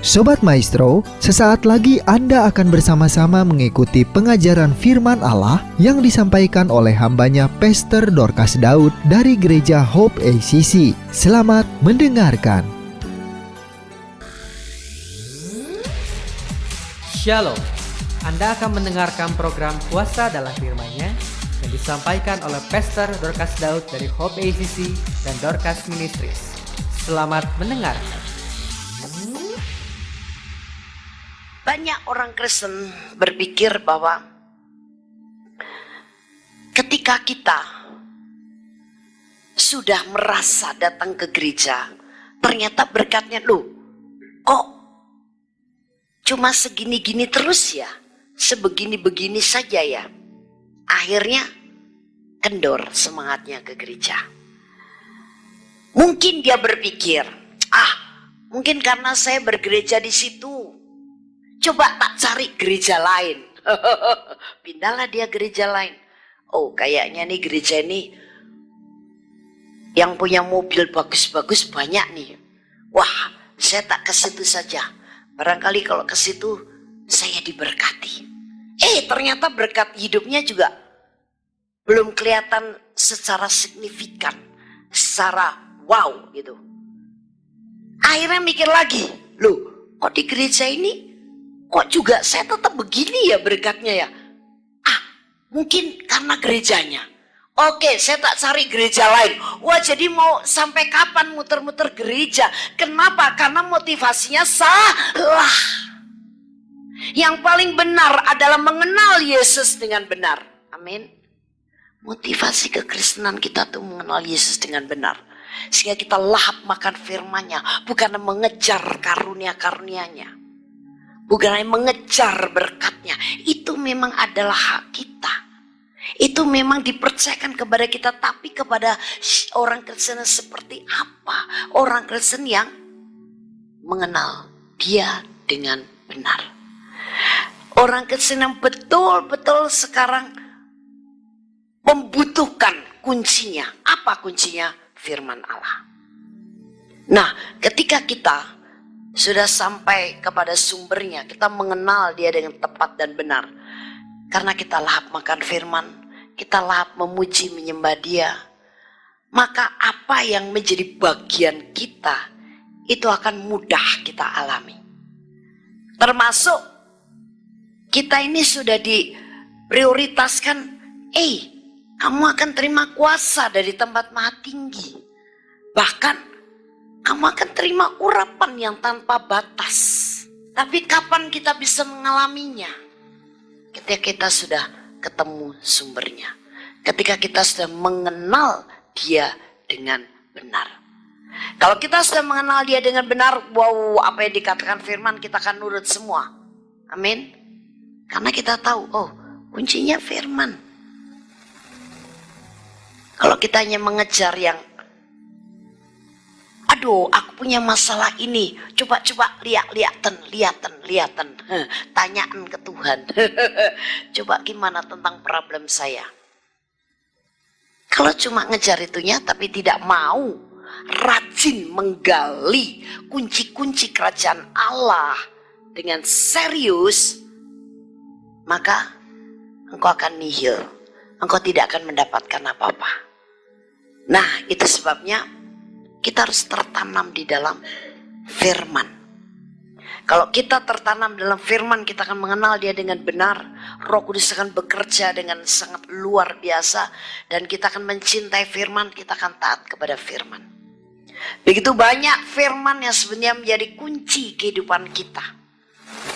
Sobat Maestro, sesaat lagi Anda akan bersama-sama mengikuti pengajaran firman Allah yang disampaikan oleh hambanya Pastor Dorcas Daud dari Gereja Hope ACC. Selamat mendengarkan. Shalom, Anda akan mendengarkan program Puasa dalam Firman-Nya yang disampaikan oleh Pastor Dorcas Daud dari Hope ACC dan Dorcas Ministries. Selamat mendengarkan. Banyak orang Kristen berpikir bahwa ketika kita sudah merasa datang ke gereja, ternyata berkatnya kok cuma segini-gini terus ya, sebegini-begini saja ya. Akhirnya kendor semangatnya ke gereja. Mungkin dia berpikir, mungkin karena saya bergereja di situ, coba tak cari gereja lain. Pindahlah dia gereja lain. Oh, kayaknya nih gereja ini yang punya mobil bagus-bagus banyak nih. Wah, saya tak ke situ saja. Barangkali kalau ke situ saya diberkati. Ternyata berkat hidupnya juga belum kelihatan secara signifikan, secara wow gitu. Akhirnya mikir lagi, kok di gereja ini kok juga saya tetap begini ya berkatnya ya? Mungkin karena gerejanya. Oke, saya tak cari gereja lain. Wah, jadi mau sampai kapan muter-muter gereja? Kenapa? Karena motivasinya salah. Yang paling benar adalah mengenal Yesus dengan benar. Amin. Motivasi kekristenan kita tuh mengenal Yesus dengan benar. Sehingga kita lahap makan firman-Nya, bukan mengejar karunia-karunia-Nya. Bukan hanya mengejar berkatnya. Itu memang adalah hak kita. Itu memang dipercayakan kepada kita. Tapi kepada orang Kristen seperti apa? Orang Kristen yang mengenal Dia dengan benar. Orang Kristen yang betul-betul sekarang membutuhkan kuncinya. Apa kuncinya? Firman Allah. Nah, ketika kita sudah sampai kepada sumbernya, kita mengenal Dia dengan tepat dan benar. Karena kita lahap makan firman, kita lahap memuji menyembah Dia, maka apa yang menjadi bagian kita itu akan mudah kita alami. Termasuk kita ini sudah diprioritaskan, kamu akan terima kuasa dari tempat maha tinggi. Bahkan kamu akan terima urapan yang tanpa batas. Tapi kapan kita bisa mengalaminya? Ketika kita sudah ketemu sumbernya. Ketika kita sudah mengenal Dia dengan benar. Kalau kita sudah mengenal Dia dengan benar, apa yang dikatakan firman kita akan nurut semua. Amin. Karena kita tahu, kuncinya firman. Kalau kita hanya mengejar yang aku punya masalah ini. Coba lihatan. Tanyaan ke Tuhan. Coba gimana tentang problem saya? Kalau cuma ngejar itunya tapi tidak mau rajin menggali kunci-kunci kerajaan Allah dengan serius, maka engkau akan nihil. Engkau tidak akan mendapatkan apa-apa. Nah, itu sebabnya kita harus tertanam di dalam firman. Kalau kita tertanam dalam firman, kita akan mengenal Dia dengan benar. Roh Kudus akan bekerja dengan sangat luar biasa. Dan kita akan mencintai firman, kita akan taat kepada firman. Begitu banyak firman yang sebenarnya menjadi kunci kehidupan kita.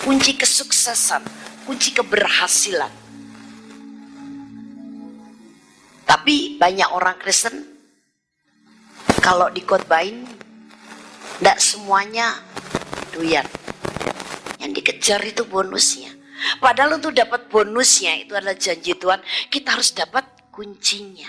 Kunci kesuksesan, kunci keberhasilan. Tapi banyak orang Kristen kalau dikhotbahin, tidak semuanya doyan. Yang dikejar itu bonusnya. Padahal untuk dapat bonusnya itu adalah janji Tuhan, kita harus dapat kuncinya.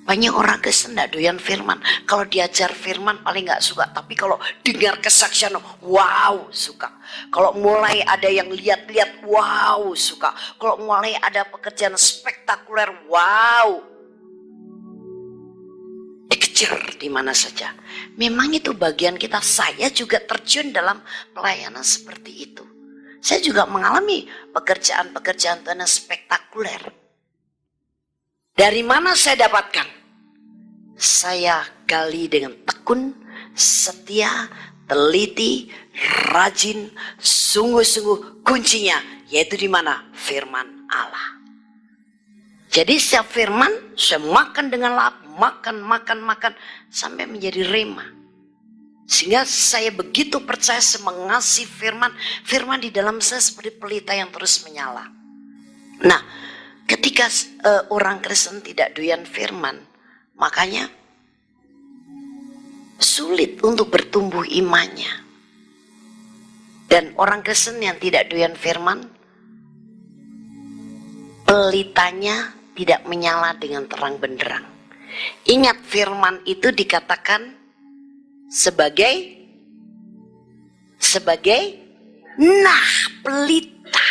Banyak orang Kristen tidak doyan firman. Kalau diajar firman paling nggak suka. Tapi kalau dengar kesaksian, wow suka. Kalau mulai ada yang lihat-lihat, wow suka. Kalau mulai ada pekerjaan spektakuler, wow. kejar di mana saja. Memang itu bagian kita. Saya juga terjun dalam pelayanan seperti itu. Saya juga mengalami pekerjaan-pekerjaan Tuhan yang spektakuler. Dari mana saya dapatkan? Saya gali dengan tekun, setia, teliti, rajin, sungguh-sungguh. Kuncinya yaitu di mana? Firman Allah. Jadi setiap firman saya makan dengan lahap, makan sampai menjadi rema. Sehingga saya begitu percaya, saya mengasihi firman. Firman di dalam saya seperti pelita yang terus menyala. Nah, ketika orang Kristen tidak doyan firman, makanya sulit untuk bertumbuh imannya. Dan orang Kristen yang tidak doyan firman, pelitanya tidak menyala dengan terang benderang. Ingat, firman itu dikatakan sebagai pelita.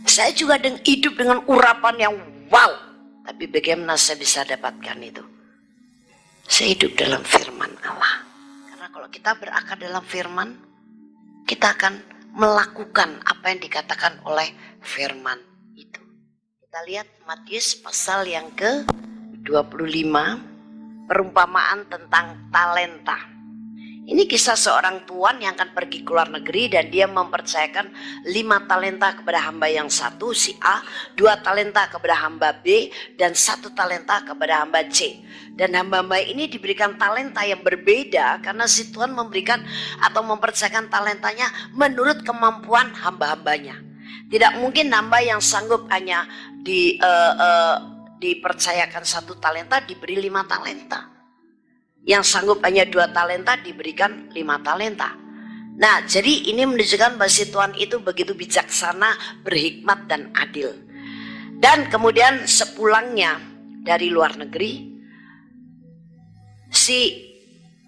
Saya juga hidup dengan urapan yang wow. Tapi bagaimana saya bisa dapatkan itu? Saya hidup dalam firman Allah. Karena kalau kita berakar dalam firman, kita akan melakukan apa yang dikatakan oleh firman itu. Kita lihat Matius pasal yang ke-25, perumpamaan tentang talenta. Ini kisah seorang tuan yang akan pergi ke luar negeri dan dia mempercayakan 5 talenta kepada hamba yang satu, si A, 2 talenta kepada hamba B, dan 1 talenta kepada hamba C. Dan hamba-hamba ini diberikan talenta yang berbeda karena si tuan memberikan atau mempercayakan talentanya menurut kemampuan hamba-hambanya. Tidak mungkin hamba yang sanggup hanya dipercayakan 1 talenta diberi 5 talenta. Yang sanggup hanya 2 talenta diberikan 5 talenta. Nah, jadi ini menunjukkan bahwa si tuan itu begitu bijaksana, berhikmat dan adil. Dan kemudian sepulangnya dari luar negeri, si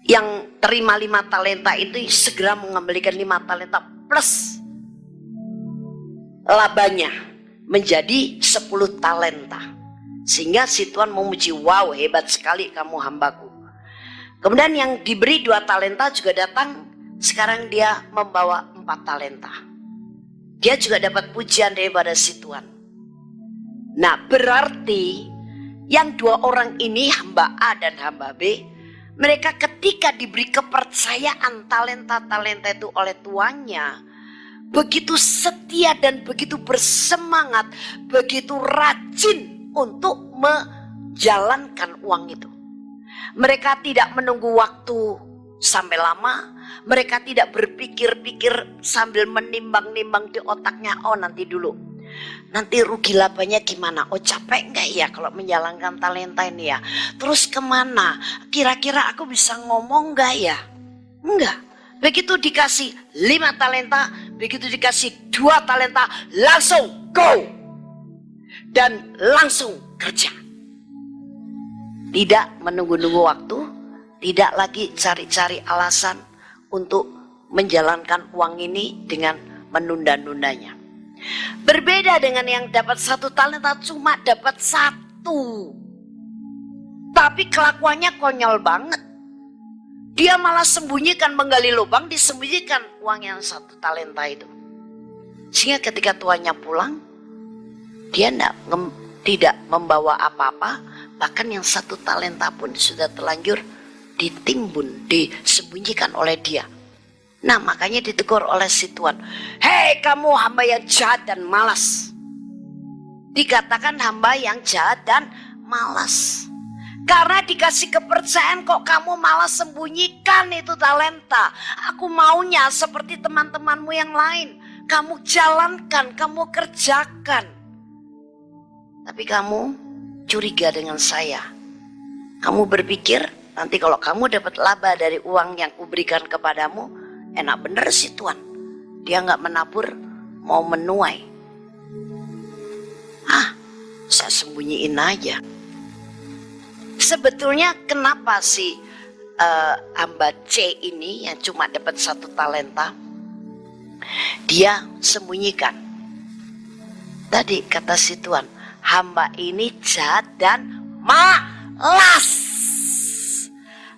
yang terima 5 talenta itu segera mengembalikan 5 talenta plus labanya menjadi 10 talenta. Sehingga si tuan memuji, wow, hebat sekali kamu hambaku. Kemudian yang diberi 2 talenta juga datang, sekarang dia membawa 4 talenta. Dia juga dapat pujian daripada si tuan. Nah, berarti yang 2 orang ini, hamba A dan hamba B, mereka ketika diberi kepercayaan talenta-talenta itu oleh tuannya, begitu setia dan begitu bersemangat, begitu rajin untuk menjalankan uang itu. Mereka tidak menunggu waktu sampai lama. Mereka tidak berpikir-pikir sambil menimbang-nimbang di otaknya. Oh, nanti dulu, nanti rugi labanya gimana? Oh, capek enggak ya kalau menjalankan talenta ini ya? Terus kemana? Kira-kira aku bisa ngomong enggak ya? Enggak. Begitu dikasih 5 talenta, begitu dikasih 2 talenta, langsung go. Dan langsung kerja. Tidak menunggu-nunggu waktu, tidak lagi cari-cari alasan untuk menjalankan uang ini dengan menunda-nundanya. Berbeda dengan yang dapat 1 talenta cuma dapat 1. Tapi kelakuannya konyol banget. Dia malah sembunyikan, menggali lubang, disembunyikan uang yang 1 talenta itu. Sehingga ketika tuannya pulang, dia tidak membawa apa-apa. Bahkan yang 1 talenta pun sudah terlanjur ditimbun, disembunyikan oleh dia. Nah, makanya ditegur oleh si tuan. Hei kamu hamba yang jahat dan malas. Dikatakan hamba yang jahat dan malas. Karena dikasih kepercayaan kok kamu malas sembunyikan itu talenta. Aku maunya seperti teman-temanmu yang lain. Kamu jalankan, kamu kerjakan. Tapi kamu curiga dengan saya. Kamu berpikir nanti kalau kamu dapat laba dari uang yang kuberikan kepadamu, enak bener sih tuan. Dia nggak menabur, mau menuai. Saya sembunyiin aja. Sebetulnya kenapa sih hamba C ini yang cuma dapat 1 talenta, dia sembunyikan? Tadi kata si tuan, hamba ini jahat dan malas.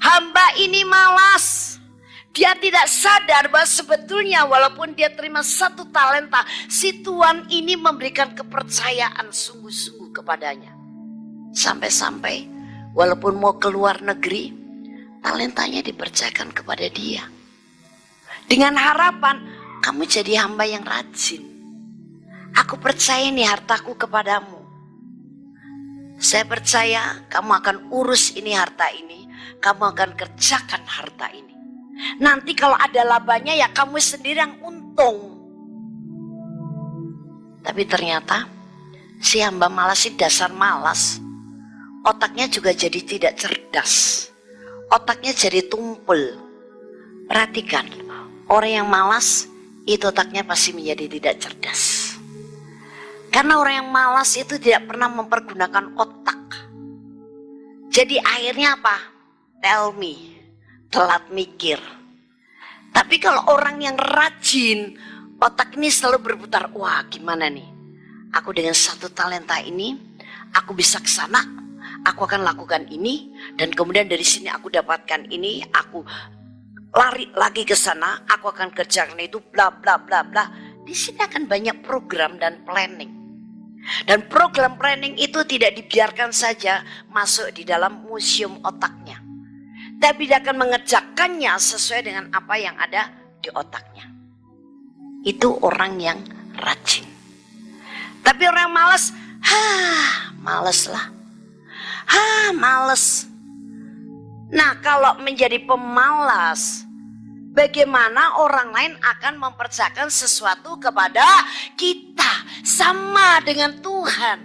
Hamba ini malas. Dia tidak sadar bahwa sebetulnya walaupun dia terima 1 talenta, si Tuhan ini memberikan kepercayaan sungguh-sungguh kepadanya. Sampai-sampai walaupun mau ke luar negeri, talentanya dipercayakan kepada dia. Dengan harapan kamu jadi hamba yang rajin. Aku percaya nih hartaku kepadamu. Saya percaya kamu akan urus ini harta ini. Kamu akan kerjakan harta ini. Nanti kalau ada labanya ya kamu sendiri yang untung. Tapi ternyata si hamba malas, si dasar malas, otaknya juga jadi tidak cerdas. Otaknya jadi tumpul. Perhatikan, orang yang malas itu otaknya pasti menjadi tidak cerdas. Karena orang yang malas itu tidak pernah mempergunakan otak. Jadi akhirnya apa? Tell me, telat mikir. Tapi kalau orang yang rajin, otak ini selalu berputar. Wah, gimana nih? Aku dengan 1 talenta ini, aku bisa ke sana. Aku akan lakukan ini, dan kemudian dari sini aku dapatkan ini. Aku lari lagi ke sana. Aku akan kerjakan itu. Bla bla bla bla. Di sini akan banyak program dan planning. Dan program planning itu tidak dibiarkan saja masuk di dalam museum otaknya. Tapi dia akan mengerjakannya sesuai dengan apa yang ada di otaknya. Itu orang yang rajin. Tapi orang yang malas, males lah. Males. Nah, kalau menjadi pemalas, bagaimana orang lain akan mempercayakan sesuatu kepada kita? Sama dengan Tuhan.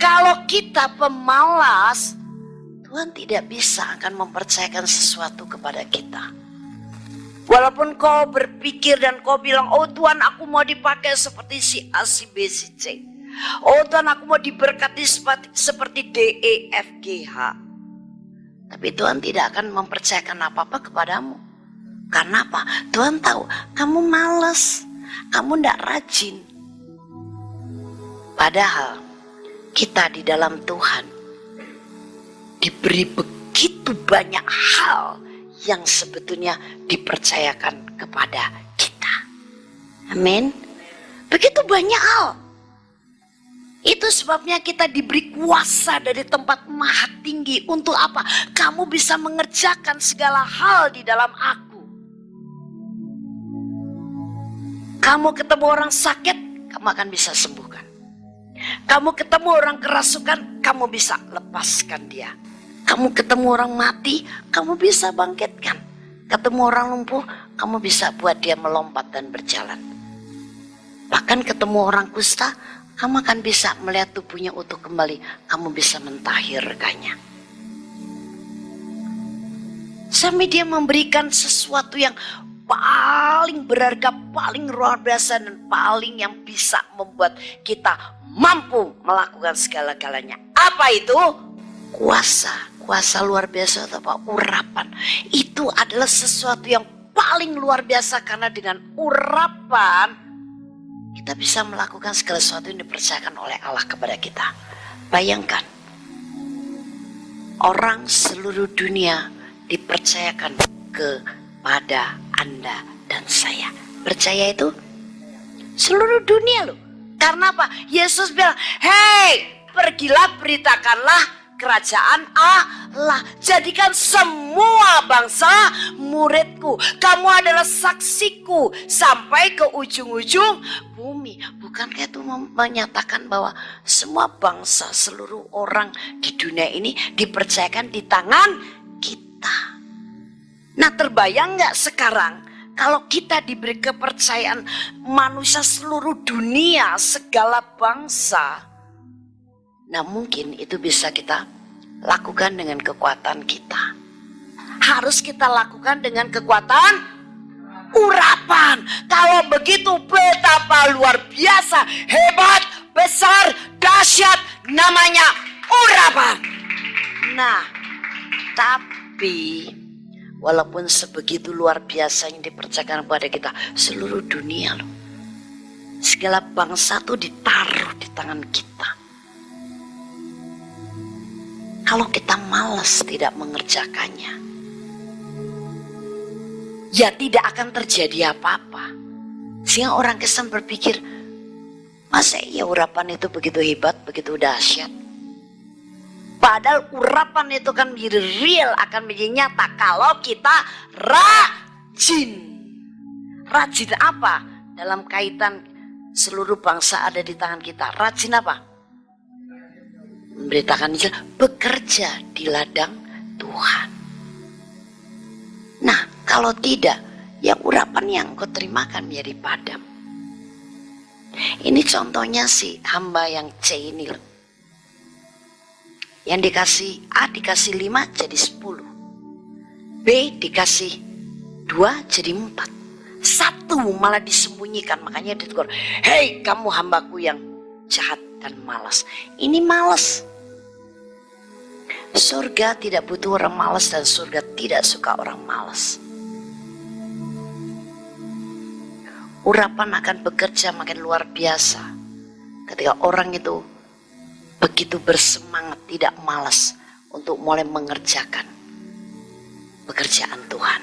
Kalau kita pemalas, Tuhan tidak bisa akan mempercayakan sesuatu kepada kita. Walaupun kau berpikir dan kau bilang, oh Tuhan aku mau dipakai seperti si A, si B, si C. Oh Tuhan aku mau diberkati seperti D, E, F, G, H. Tapi Tuhan tidak akan mempercayakan apa-apa kepadamu. Karena apa? Tuhan tahu kamu malas, kamu tidak rajin. Padahal kita di dalam Tuhan diberi begitu banyak hal yang sebetulnya dipercayakan kepada kita. Amin. Begitu banyak hal. Itu sebabnya kita diberi kuasa dari tempat maha tinggi. Untuk apa? Kamu bisa mengerjakan segala hal di dalam aku. Kamu ketemu orang sakit, kamu akan bisa sembuhkan. Kamu ketemu orang kerasukan, kamu bisa lepaskan dia. Kamu ketemu orang mati, kamu bisa bangkitkan. Ketemu orang lumpuh, kamu bisa buat dia melompat dan berjalan. Bahkan ketemu orang kusta, kamu akan bisa melihat tubuhnya utuh kembali. Kamu bisa mentahirkannya. Sampai dia memberikan sesuatu yang paling berharga, paling luar biasa, dan paling yang bisa membuat kita mampu melakukan segala-galanya. Apa itu? Kuasa luar biasa atau apa? Urapan. Itu adalah sesuatu yang paling luar biasa, karena dengan urapan kita bisa melakukan segala sesuatu yang dipercayakan oleh Allah kepada kita. Bayangkan, orang seluruh dunia dipercayakan kepada Anda dan saya. Percaya itu? Seluruh dunia loh. Karena apa? Yesus bilang, hei, pergilah beritakanlah kerajaan Allah. Jadikan semua bangsa muridku. Kamu adalah saksiku sampai ke ujung-ujung bumi. Bukankah itu menyatakan bahwa semua bangsa, seluruh orang di dunia ini dipercayakan di tangan kita? Nah, terbayang gak sekarang kalau kita diberi kepercayaan manusia seluruh dunia, segala bangsa? Nah, mungkin itu bisa kita lakukan dengan kekuatan kita. Harus kita lakukan dengan kekuatan urapan. Kalau begitu betapa luar biasa, hebat, besar, dahsyat namanya urapan. Nah, tapi walaupun sebegitu luar biasa yang dipercayakan kepada kita, seluruh dunia loh, segala bangsa tuh ditaruh di tangan kita. kalau kita malas tidak mengerjakannya, ya tidak akan terjadi apa-apa. Sehingga orang Kristen berpikir, masa ya urapan itu begitu hebat, begitu dahsyat. Padahal urapan itu kan menjadi real, akan menjadi nyata kalau kita rajin. Rajin apa? Dalam kaitan seluruh bangsa ada di tangan kita. Rajin apa? Memberitakan Injil, bekerja di ladang Tuhan. Nah, kalau tidak, ya urapan yang kau terimakan menjadi padam. Ini contohnya si hamba yang C ini loh. Yang dikasih A dikasih 5 jadi 10. B dikasih 2 jadi 4. 1 malah disembunyikan, makanya ditegur. Hei kamu hambaku yang jahat dan malas. Ini malas. Surga tidak butuh orang malas dan surga tidak suka orang malas. Urapan akan bekerja makin luar biasa ketika orang itu begitu bersemangat, tidak malas untuk mulai mengerjakan pekerjaan Tuhan.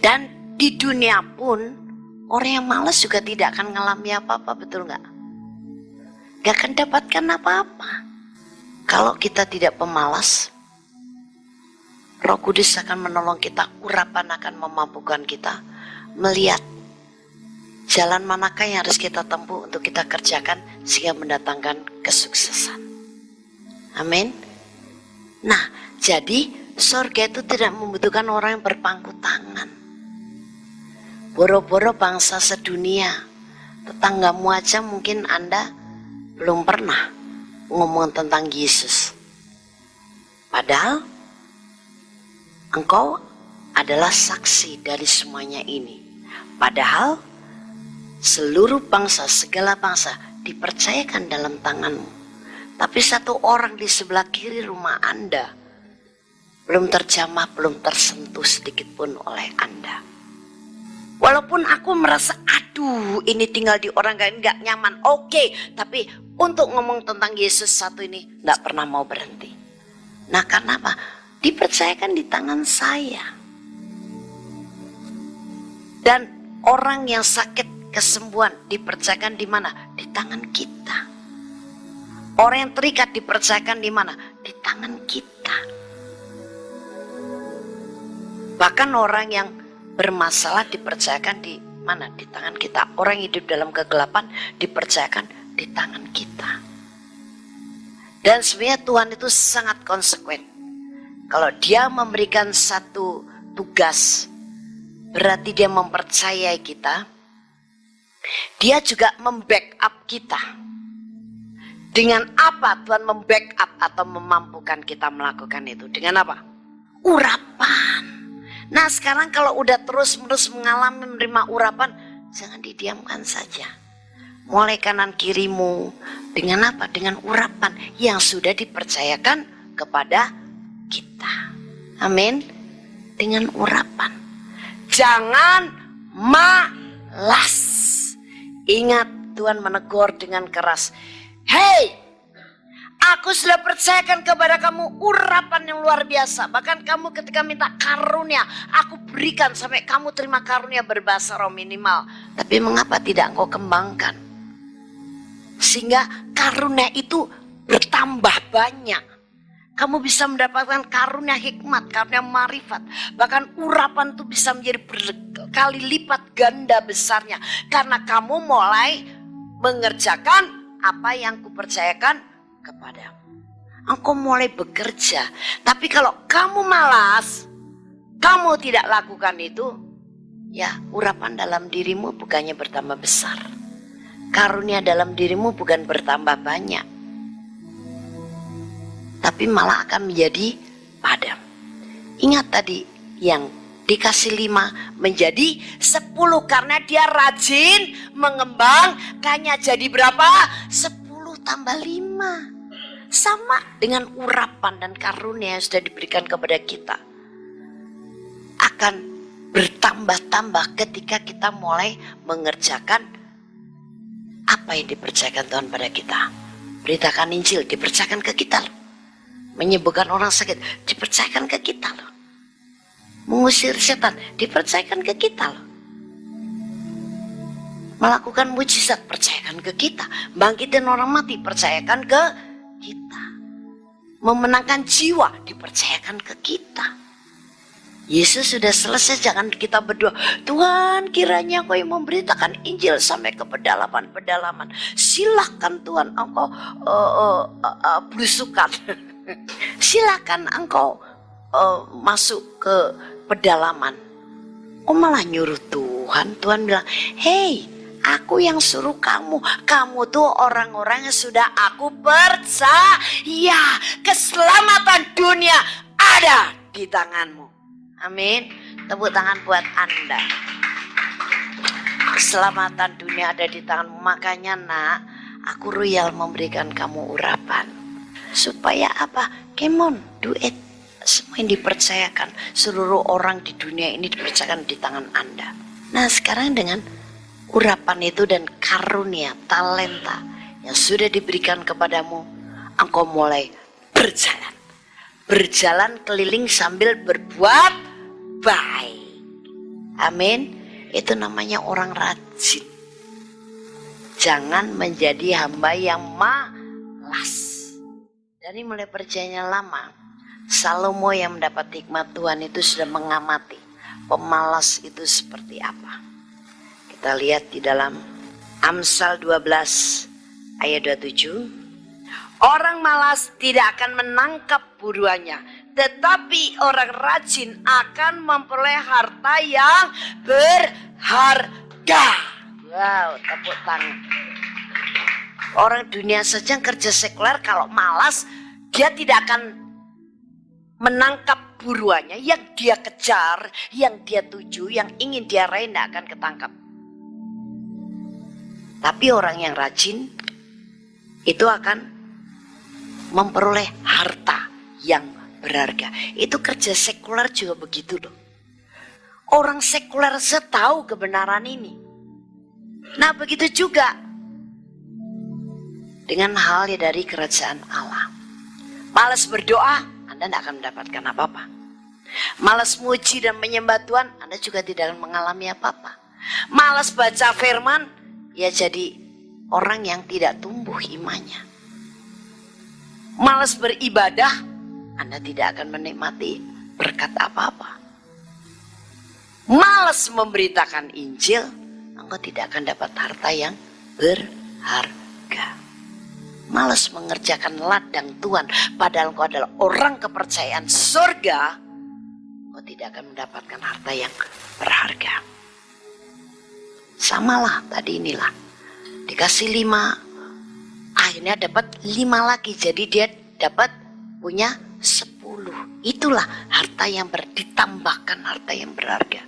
Dan di dunia pun orang yang malas juga tidak akan mengalami apa-apa, betul nggak? Gak akan dapatkan apa-apa. Kalau kita tidak pemalas, Roh Kudus akan menolong kita, urapan akan memampukan kita melihat jalan manakah yang harus kita tempuh untuk kita kerjakan sehingga mendatangkan kesuksesan. Amin. Nah, jadi surga itu tidak membutuhkan orang yang berpangku tangan. Boro-boro bangsa sedunia, tetanggamu aja mungkin Anda belum pernah ngomong tentang Yesus. Padahal engkau adalah saksi dari semuanya ini. Padahal seluruh bangsa, segala bangsa dipercayakan dalam tanganmu. Tapi satu orang di sebelah kiri rumah Anda belum terjamah, belum tersentuh sedikit pun oleh Anda. Walaupun aku merasa, aduh ini tinggal di orang lain gak nyaman. Oke, tapi untuk ngomong tentang Yesus satu ini gak pernah mau berhenti. Nah karena apa? Dipercayakan di tangan saya. Dan orang yang sakit kesembuhan dipercayakan di mana? Di tangan kita. Orang yang terikat dipercayakan di mana? Di tangan kita. Bahkan orang yang bermasalah dipercayakan di mana? Di tangan kita. Orang yang hidup dalam kegelapan dipercayakan di tangan kita. Dan sebenarnya Tuhan itu sangat konsekuen. Kalau dia memberikan satu tugas, berarti dia mempercayai kita. Dia juga membackup kita. Dengan apa Tuhan membackup atau memampukan kita melakukan itu? Dengan apa? Urapan. Nah sekarang kalau udah terus-menerus mengalami menerima urapan, jangan didiamkan saja. Mulai kanan kirimu. Dengan apa? Dengan urapan yang sudah dipercayakan kepada kita. Amin. Dengan urapan. Jangan malas. Ingat Tuhan menegur dengan keras. Hei, aku sudah percayakan kepada kamu urapan yang luar biasa. Bahkan kamu ketika minta karunia, aku berikan sampai kamu terima karunia berbahasa roh minimal. Tapi mengapa tidak engkau kembangkan? Sehingga karunia itu bertambah banyak. Kamu bisa mendapatkan karunia hikmat, karunia marifat. Bahkan urapan itu bisa menjadi berkali lipat ganda besarnya. Karena kamu mulai mengerjakan apa yang kupercayakan kepadamu. Engkau mulai bekerja. Tapi kalau kamu malas, kamu tidak lakukan itu, ya urapan dalam dirimu bukannya bertambah besar. Karunia dalam dirimu bukan bertambah banyak. Tapi malah akan menjadi padam. Ingat tadi yang dikasih 5 menjadi 10 karena dia rajin mengembangkannya. Jadi berapa? 10 tambah 5. Sama dengan urapan dan karunia yang sudah diberikan kepada kita. Akan bertambah-tambah ketika kita mulai mengerjakan apa yang dipercayakan Tuhan pada kita. Beritakan Injil dipercayakan ke kita. Menyembuhkan orang sakit dipercayakan ke kita loh. Mengusir setan dipercayakan ke kita loh. Melakukan mujizat percayakan ke kita. Bangkitin orang mati percayakan ke kita. Memenangkan jiwa dipercayakan ke kita. Yesus sudah selesai, jangan kita berdoa, Tuhan kiranya Engkau yang memberitakan Injil sampai ke pedalaman-pedalaman. Silahkan Tuhan Engkau belusukan. Silahkan Engkau masuk ke pedalaman. Oh malah nyuruh Tuhan. Tuhan bilang, hei, aku yang suruh kamu. Kamu tuh orang-orang yang sudah aku percaya. Keselamatan dunia ada di tanganmu. Amin. Tepuk tangan buat Anda. Keselamatan dunia ada di tanganmu. Makanya nak, aku royal memberikan kamu urapan. Supaya apa? Come on, do it. Semua yang dipercayakan, seluruh orang di dunia ini dipercayakan di tangan Anda. Nah sekarang dengan urapan itu dan karunia, talenta yang sudah diberikan kepadamu, engkau mulai berjalan. Berjalan keliling sambil berbuat baik. Amin. Itu namanya orang rajin. Jangan menjadi hamba yang malas. Dari mulai perjanjian lama, Salomo yang mendapat hikmat Tuhan itu sudah mengamati pemalas itu seperti apa. Kita lihat di dalam Amsal 12 ayat 27. Orang malas tidak akan menangkap buruannya, tetapi orang rajin akan memperoleh harta yang berharga. Wow, tepuk tangan. Orang dunia saja yang kerja sekuler kalau malas, dia tidak akan menangkap buruannya. Yang dia kejar, yang dia tuju, yang ingin dia raih tidak akan ketangkap. Tapi orang yang rajin itu akan memperoleh harta yang berharga. Itu kerja sekuler juga begitu loh. Orang sekuler setahu kebenaran ini. Nah begitu juga dengan hal dari kerajaan Allah. Malas berdoa, Anda tidak akan mendapatkan apa-apa. Malas muji dan menyembah Tuhan, Anda juga tidak akan mengalami apa-apa. Malas baca firman, ya jadi orang yang tidak tumbuh imannya. Malas beribadah, Anda tidak akan menikmati berkat apa-apa. Malas memberitakan Injil, engkau tidak akan dapat harta yang berharga. Malas mengerjakan ladang Tuhan, padahal engkau adalah orang kepercayaan surga, engkau tidak akan mendapatkan harta yang berharga. Samalah tadi inilah, dikasih 5, akhirnya dapat 5 lagi, jadi dia dapat punya 10. Itulah harta yang ditambahkan harta yang berharga.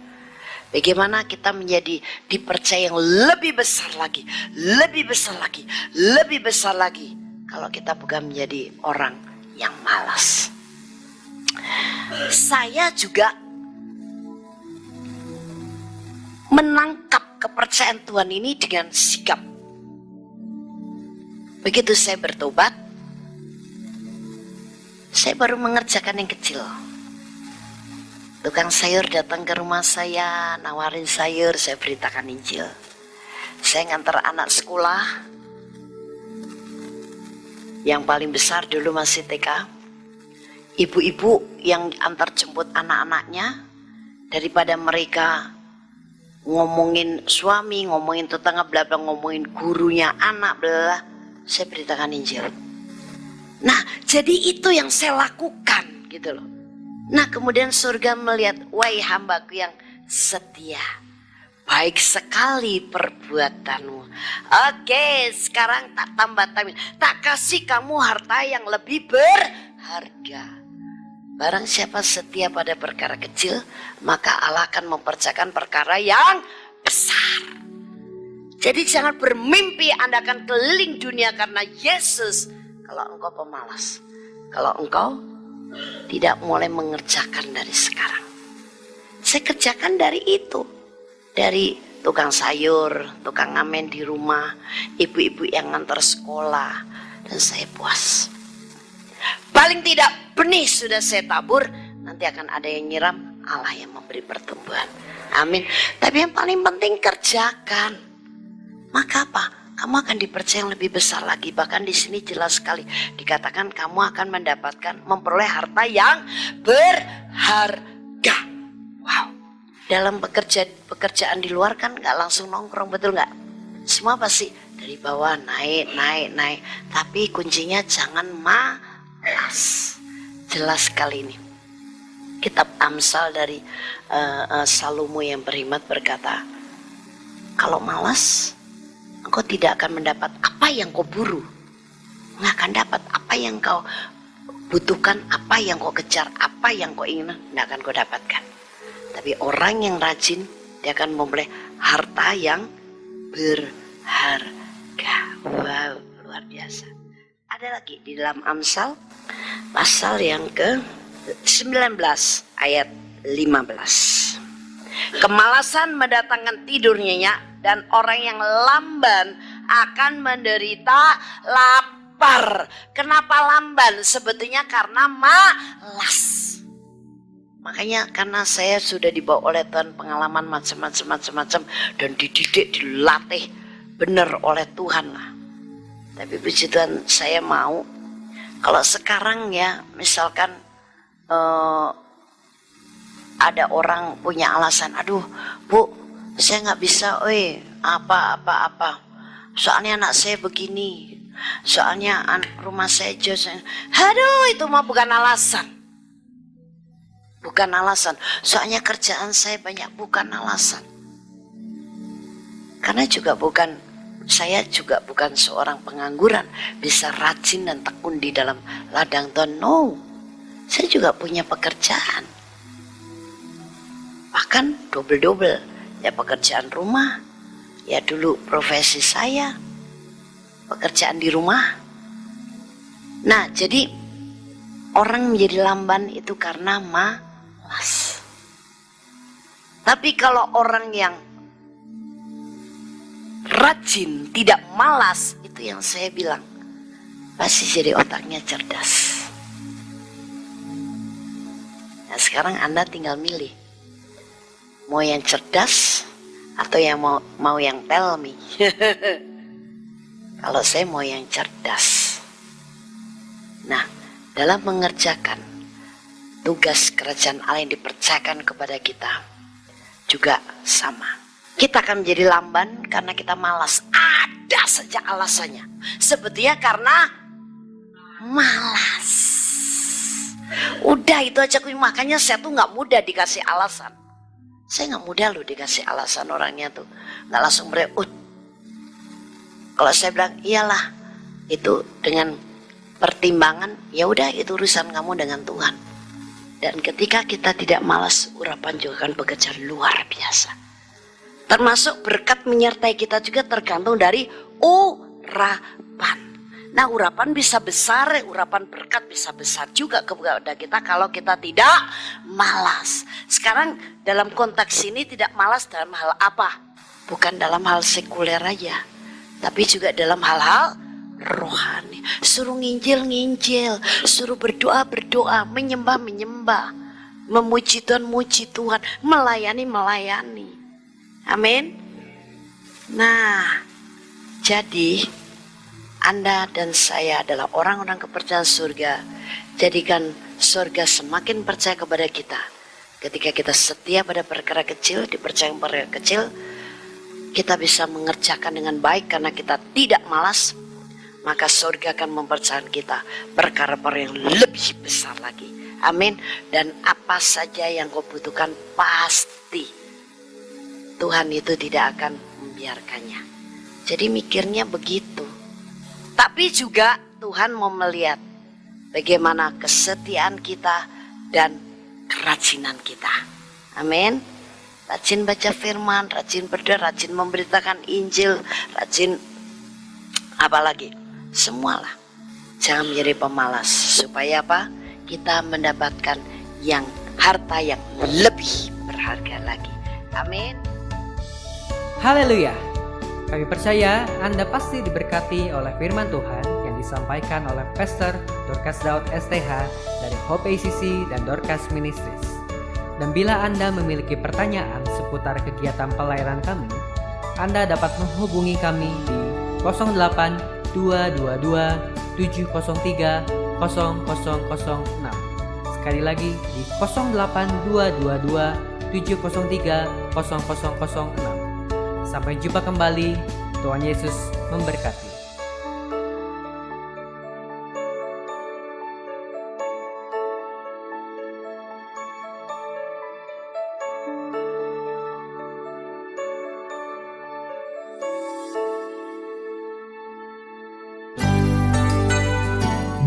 Bagaimana kita menjadi dipercaya yang lebih besar lagi, lebih besar lagi, lebih besar lagi, kalau kita bukan menjadi orang yang malas. Saya juga menangkap kepercayaan Tuhan ini dengan sikap. Begitu saya bertobat, saya baru mengerjakan yang kecil. Tukang sayur datang ke rumah saya, nawarin sayur, saya beritakan Injil. Saya ngantar anak sekolah, yang paling besar dulu masih TK. Ibu-ibu yang antar jemput anak-anaknya, daripada mereka ngomongin suami, ngomongin tetangga, bla bla, ngomongin gurunya anak, bla, saya beritakan Injil. Nah, jadi itu yang saya lakukan gitu loh. Nah, kemudian surga melihat, wahai hambaku yang setia, baik sekali perbuatanmu. Oke, sekarang tak tambah-tambah, tak kasih kamu harta yang lebih berharga. Barang siapa setia pada perkara kecil, maka Allah akan mempercayakan perkara yang besar. Jadi jangan bermimpi Anda akan keliling dunia karena Yesus kalau engkau pemalas. Kalau engkau tidak mulai mengerjakan dari sekarang. Saya kerjakan dari itu. Dari tukang sayur, tukang ngamen di rumah, ibu-ibu yang ngantar sekolah, dan saya puas. Paling tidak benih sudah saya tabur, nanti akan ada yang nyiram, Allah yang memberi pertumbuhan. Amin. Tapi yang paling penting kerjakan. Maka apa? Kamu akan dipercaya yang lebih besar lagi. Bahkan di sini jelas sekali dikatakan kamu akan memperoleh harta yang berharga. Wow. Dalam pekerjaan di luar kan nggak langsung nongkrong, betul nggak? Semua pasti dari bawah naik. Tapi kuncinya jangan malas. Jelas sekali ini. Kitab Amsal dari Salomo yang berhikmat berkata, kalau malas, engkau tidak akan mendapat apa yang kau buru. Nggak akan dapat apa yang kau butuhkan, apa yang kau kejar, apa yang kau ingin, nggak akan kau dapatkan. Tapi orang yang rajin, dia akan memperoleh harta yang berharga. Wow, luar biasa. Ada lagi di dalam Amsal, pasal yang ke-19 ayat 15. Kemalasan mendatangkan tidur nyenyak, dan orang yang lamban akan menderita lapar. Kenapa lamban? Sebetulnya karena malas. Makanya karena saya sudah dibawa oleh Tuhan pengalaman macam-macam dan dididik, dilatih benar oleh Tuhan lah. Tapi puji Tuhan, saya mau kalau sekarang ya misalkan ada orang punya alasan, aduh Bu, saya nggak bisa, apa. Soalnya anak saya begini, soalnya rumah saya jos. Aduh, itu mah bukan alasan. Bukan alasan. Soalnya kerjaan saya banyak, bukan alasan. Karena saya juga bukan seorang pengangguran, bisa rajin dan tekun di dalam ladang Tuhan. No, saya juga punya pekerjaan. Bahkan double. Ya pekerjaan rumah, ya dulu profesi saya, pekerjaan di rumah. Nah jadi orang menjadi lamban itu karena malas. Tapi kalau orang yang rajin, tidak malas, itu yang saya bilang, pasti jadi otaknya cerdas. Nah sekarang Anda tinggal milih. Mau yang cerdas atau yang mau yang tell me. Kalau saya mau yang cerdas. Nah, dalam mengerjakan tugas kerajaan Allah yang dipercayakan kepada kita juga sama. Kita akan menjadi lamban karena kita malas. Ada saja alasannya. Sebetulnya karena malas. Udah itu aja, makanya saya tuh nggak mudah dikasih alasan. Saya nggak mudah loh dikasih alasan orangnya tuh, nggak langsung bereut. Kalau saya bilang iyalah, itu dengan pertimbangan, ya udah itu urusan kamu dengan Tuhan. Dan ketika kita tidak malas, urapan juga akan bekerja luar biasa. Termasuk berkat menyertai kita juga tergantung dari urapan. Nah urapan bisa besar, urapan berkat bisa besar juga kepada kita kalau kita tidak malas. Sekarang dalam konteks ini tidak malas dalam hal apa? Bukan dalam hal sekuler aja, tapi juga dalam hal-hal rohani. Suruh nginjil, suruh berdoa, menyembah, memuji Tuhan, melayani. Amin. Nah, jadi Anda dan saya adalah orang-orang kepercayaan surga. Jadikan surga semakin percaya kepada kita. Ketika kita setia pada perkara kecil, dipercaya perkara kecil, kita bisa mengerjakan dengan baik karena kita tidak malas. Maka surga akan mempercayakan kita perkara-perkara yang lebih besar lagi. Amin. Dan apa saja yang kau butuhkan pasti Tuhan itu tidak akan membiarkannya. Jadi mikirnya begitu. Tapi juga Tuhan mau melihat bagaimana kesetiaan kita dan kerajinan kita. Amin. Rajin baca firman, rajin berdoa, rajin memberitakan Injil, rajin apalagi, semualah. Jangan menjadi pemalas. Supaya apa? Kita mendapatkan harta yang lebih berharga lagi. Amin. Haleluya. Kami percaya Anda pasti diberkati oleh firman Tuhan yang disampaikan oleh Pastor Dorcas Daud STH dari Hope ACC dan Dorcas Ministries. Dan bila Anda memiliki pertanyaan seputar kegiatan pelayanan kami, Anda dapat menghubungi kami di 08 222 703 0006. Sekali lagi di 08 222 703 0006. Sampai jumpa kembali. Tuhan Yesus memberkati.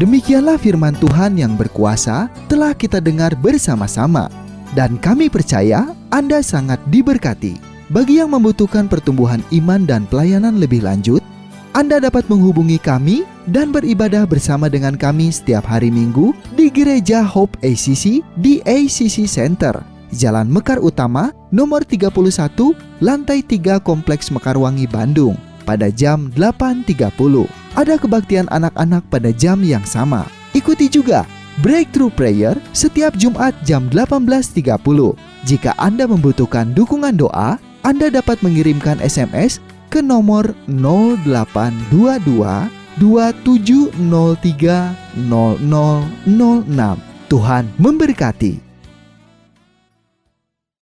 Demikianlah firman Tuhan yang berkuasa telah kita dengar bersama-sama. Dan kami percaya Anda sangat diberkati. Bagi yang membutuhkan pertumbuhan iman dan pelayanan lebih lanjut, Anda dapat menghubungi kami dan beribadah bersama dengan kami setiap hari Minggu di Gereja Hope ACC di ACC Center, Jalan Mekar Utama, nomor 31, lantai 3 Kompleks Mekarwangi, Bandung, pada jam 8.30. Ada kebaktian anak-anak pada jam yang sama. Ikuti juga Breakthrough Prayer setiap Jumat jam 18.30. Jika Anda membutuhkan dukungan doa, Anda dapat mengirimkan SMS ke nomor 0822 2703 0006. Tuhan memberkati.